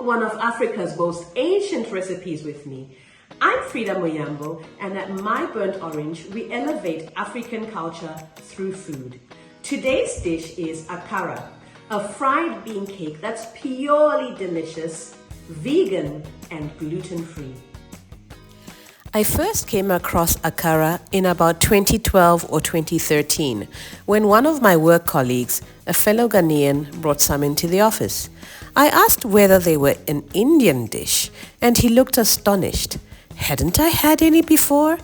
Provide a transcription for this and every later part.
one of Africa's most ancient recipes with me. I'm Frida Moyambo, and at My Burnt Orange, we elevate African culture through food. Today's dish is Akara, a fried bean cake that's purely delicious, vegan, and gluten-free. I first came across Akara in about 2012 or 2013 when one of my work colleagues, a fellow Ghanaian, brought some into the office. I asked whether they were an Indian dish, and he looked astonished. Hadn't I had any before?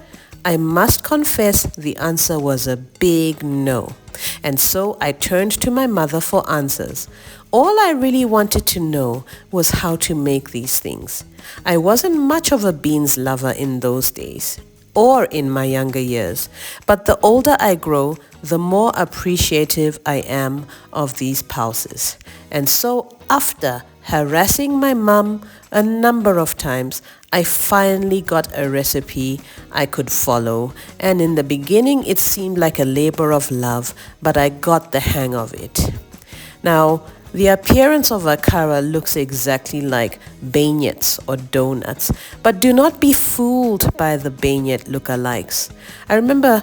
I must confess the answer was a big no. And so I turned to my mother for answers. All I really wanted to know was how to make these things. I wasn't much of a beans lover in those days, or in my younger years, but the older I grow, the more appreciative I am of these pulses. And so after harassing my mum a number of times, I finally got a recipe I could follow, and in the beginning it seemed like a labor of love, but I got the hang of it. Now, the appearance of Akara looks exactly like beignets or donuts, but do not be fooled by the beignet lookalikes. I remember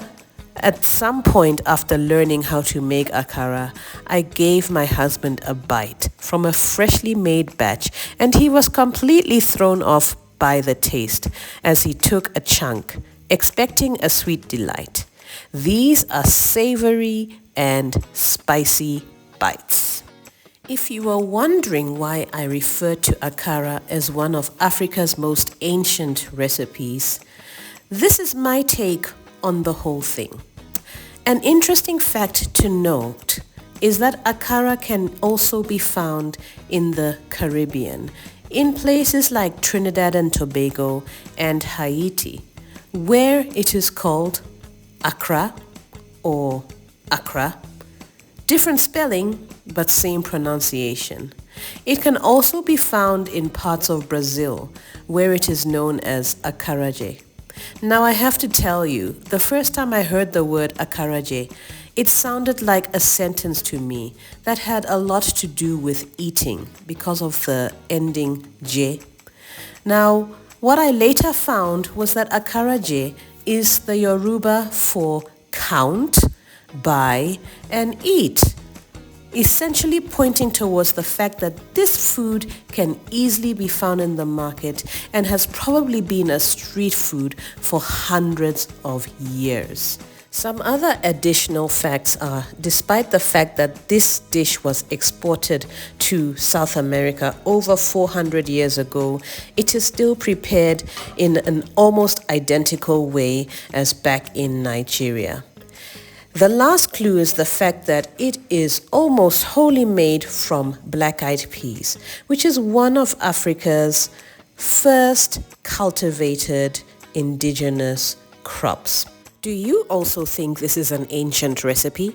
at some point after learning how to make Akara, I gave my husband a bite from a freshly made batch, and he was completely thrown off by the taste as he took a chunk, expecting a sweet delight. These are savory and spicy bites. If you were wondering why I refer to Akara as one of Africa's most ancient recipes, this is my take on the whole thing. An interesting fact to note is that Akara can also be found in the Caribbean, in places like Trinidad and Tobago and Haiti, where it is called Akra or Akra. Different spelling, but same pronunciation. It can also be found in parts of Brazil, where it is known as Acarajé. Now I have to tell you, the first time I heard the word Acarajé, it sounded like a sentence to me that had a lot to do with eating because of the ending J. Now, what I later found was that Acarajé is the Yoruba for count, buy, and eat, essentially pointing towards the fact that this food can easily be found in the market and has probably been a street food for hundreds of years. Some other additional facts are, despite the fact that this dish was exported to South America over 400 years ago, it is still prepared in an almost identical way as back in Nigeria. The last clue is the fact that it is almost wholly made from black-eyed peas, which is one of Africa's first cultivated indigenous crops. Do you also think this is an ancient recipe?